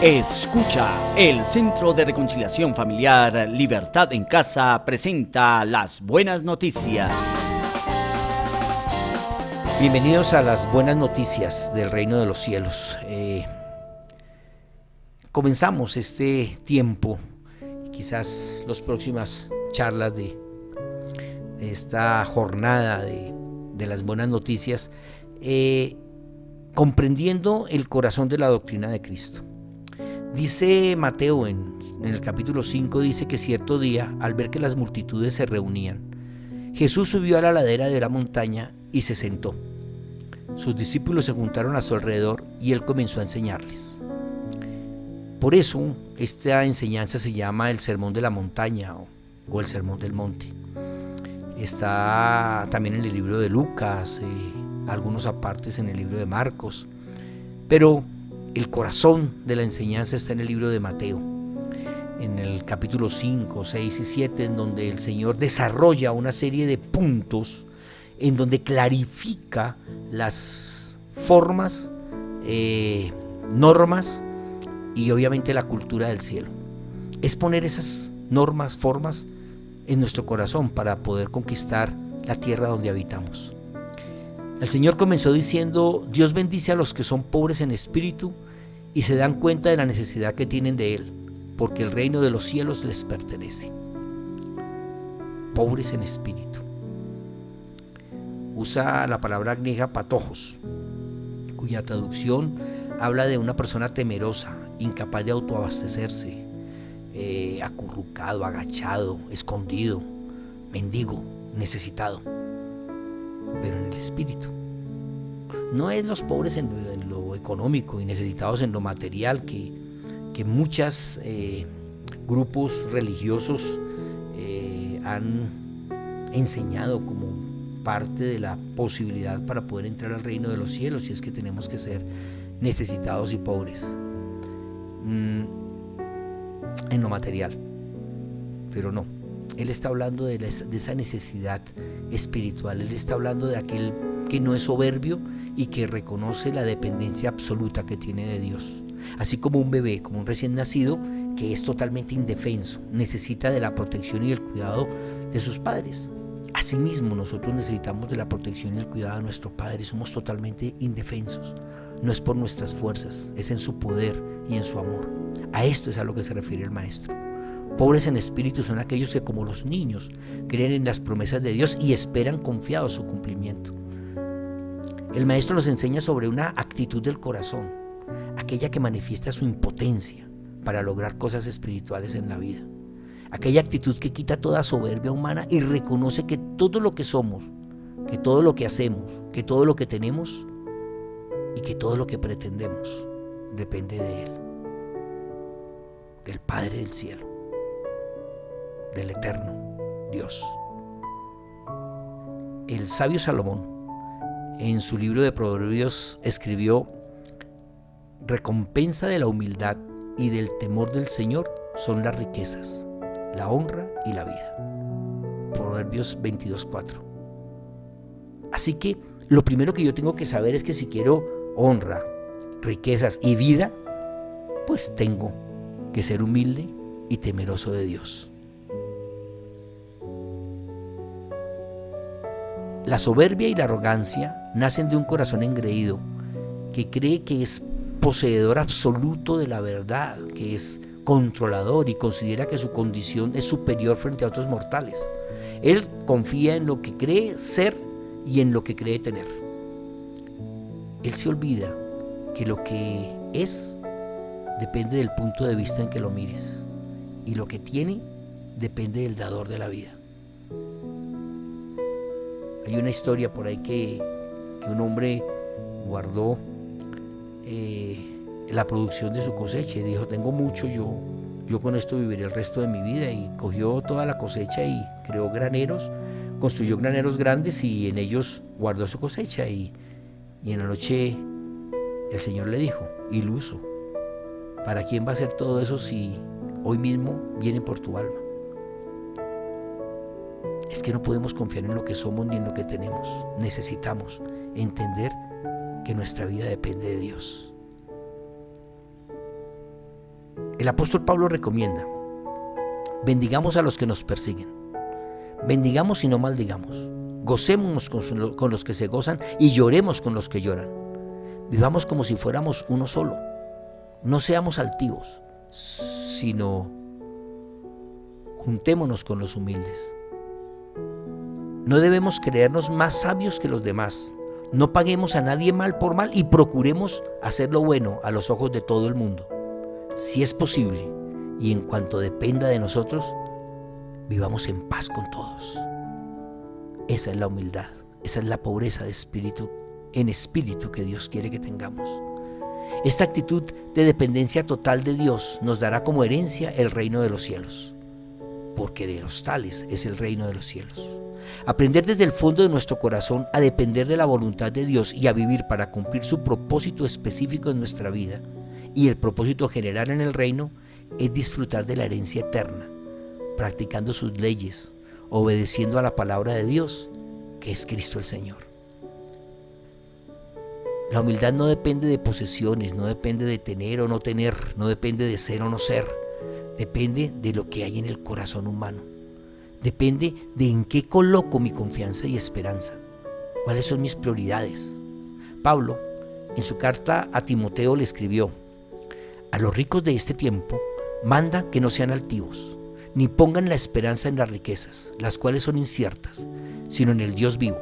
Escucha, el Centro de Reconciliación Familiar Libertad en Casa presenta las buenas noticias. Bienvenidos a las buenas noticias del reino de los cielos. Comenzamos este tiempo, quizás las próximas charlas de esta jornada de las buenas noticias, comprendiendo el corazón de la doctrina de Cristo. Dice Mateo en el capítulo 5, dice que cierto día, al ver que las multitudes se reunían, Jesús subió a la ladera de la montaña y se sentó. Sus discípulos se juntaron a su alrededor y él comenzó a enseñarles. Por eso esta enseñanza se llama el Sermón de la Montaña o el Sermón del Monte. Está también en el libro de Lucas, algunos apartes en el libro de Marcos, pero el corazón de la enseñanza está en el libro de Mateo, en el capítulo 5, 6 y 7, en donde el Señor desarrolla una serie de puntos en donde clarifica las formas, normas y obviamente la cultura del cielo. Es poner esas normas, formas en nuestro corazón para poder conquistar la tierra donde habitamos. El Señor comenzó diciendo: Dios bendice a los que son pobres en espíritu y se dan cuenta de la necesidad que tienen de Él, porque el reino de los cielos les pertenece. Pobres en espíritu. Usa la palabra griega patojos, cuya traducción habla de una persona temerosa, incapaz de autoabastecerse, acurrucado, agachado, escondido, mendigo, necesitado, pero en el espíritu. No es los pobres en lo económico y necesitados en lo material que muchos grupos religiosos han enseñado como parte de la posibilidad para poder entrar al reino de los cielos, y es que tenemos que ser necesitados y pobres en lo material. Pero no, Él está hablando de esa necesidad espiritual. Él está hablando de aquel que no es soberbio y que reconoce la dependencia absoluta que tiene de Dios. Así como un bebé, como un recién nacido, que es totalmente indefenso, necesita de la protección y el cuidado de sus padres. Asimismo, nosotros necesitamos de la protección y el cuidado de nuestro Padre. Somos totalmente indefensos. No es por nuestras fuerzas, es en su poder y en su amor. A esto es a lo que se refiere el Maestro. Pobres en espíritu son aquellos que, como los niños, creen en las promesas de Dios y esperan confiados su cumplimiento. El Maestro nos enseña sobre una actitud del corazón, aquella que manifiesta su impotencia para lograr cosas espirituales en la vida. Aquella actitud que quita toda soberbia humana y reconoce que todo lo que somos, que todo lo que hacemos, que todo lo que tenemos y que todo lo que pretendemos depende de Él, del Padre del cielo, del eterno Dios. El sabio Salomón, en su libro de Proverbios, escribió: recompensa de la humildad y del temor del Señor son las riquezas, la honra y la vida. Proverbios 22:4. Así que lo primero que yo tengo que saber es que si quiero honra, riquezas y vida, pues tengo que ser humilde y temeroso de Dios. La soberbia y la arrogancia nacen de un corazón engreído que cree que es poseedor absoluto de la verdad, que es controlador y considera que su condición es superior frente a otros mortales. Él confía en lo que cree ser y en lo que cree tener. Él se olvida que lo que es depende del punto de vista en que lo mires, y lo que tiene depende del dador de la vida. Hay una historia por ahí que un hombre guardó la producción de su cosecha y dijo: tengo mucho, yo con esto viviré el resto de mi vida. Y cogió toda la cosecha y creó graneros, construyó graneros grandes y en ellos guardó su cosecha. Y en la noche el Señor le dijo: iluso, ¿para quién va a ser todo eso si hoy mismo viene por tu alma? Es que no podemos confiar en lo que somos ni en lo que tenemos. Necesitamos entender que nuestra vida depende de Dios. El apóstol Pablo recomienda: bendigamos a los que nos persiguen, bendigamos y no maldigamos, gocémonos con los que se gozan y lloremos con los que lloran. Vivamos como si fuéramos uno solo. No seamos altivos, sino juntémonos con los humildes. No debemos creernos más sabios que los demás. No paguemos a nadie mal por mal y procuremos hacer lo bueno a los ojos de todo el mundo. Si es posible y en cuanto dependa de nosotros, vivamos en paz con todos. Esa es la humildad, esa es la pobreza de espíritu, en espíritu que Dios quiere que tengamos. Esta actitud de dependencia total de Dios nos dará como herencia el reino de los cielos, porque de los tales es el reino de los cielos. Aprender desde el fondo de nuestro corazón a depender de la voluntad de Dios y a vivir para cumplir su propósito específico en nuestra vida y el propósito general en el reino es disfrutar de la herencia eterna, practicando sus leyes, obedeciendo a la palabra de Dios, que es Cristo el Señor. La humildad no depende de posesiones, no depende de tener o no tener, no depende de ser o no ser, depende de lo que hay en el corazón humano. Depende de en qué coloco mi confianza y esperanza, cuáles son mis prioridades. Pablo, en su carta a Timoteo, le escribió: a los ricos de este tiempo manda que no sean altivos, ni pongan la esperanza en las riquezas, las cuales son inciertas, sino en el Dios vivo,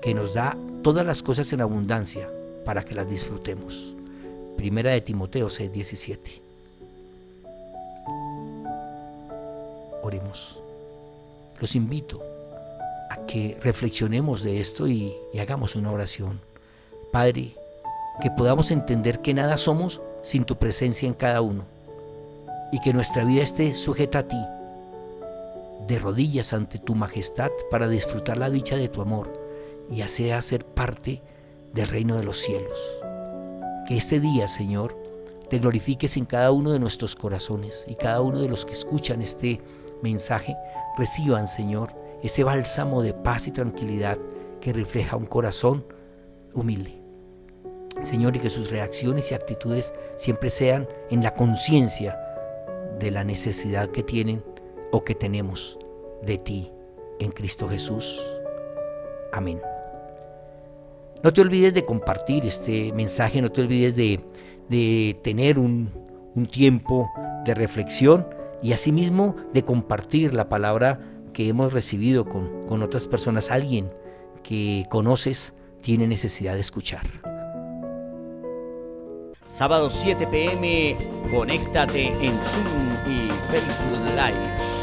que nos da todas las cosas en abundancia para que las disfrutemos. Primera de Timoteo 6:17. Oremos. Los invito a que reflexionemos de esto y hagamos una oración. Padre, que podamos entender que nada somos sin tu presencia en cada uno y que nuestra vida esté sujeta a ti, de rodillas ante tu majestad para disfrutar la dicha de tu amor y así ser parte del reino de los cielos. Que este día, Señor, te glorifiques en cada uno de nuestros corazones y cada uno de los que escuchan este mensaje reciban, Señor, ese bálsamo de paz y tranquilidad que refleja un corazón humilde. Señor, y que sus reacciones y actitudes siempre sean en la conciencia de la necesidad que tienen o que tenemos de ti en Cristo Jesús. Amén. No te olvides de compartir este mensaje, no te olvides de tener un tiempo de reflexión y asimismo de compartir la palabra que hemos recibido con otras personas. Alguien que conoces tiene necesidad de escuchar. Sábado 7 p.m. Conéctate en Zoom y Facebook Live.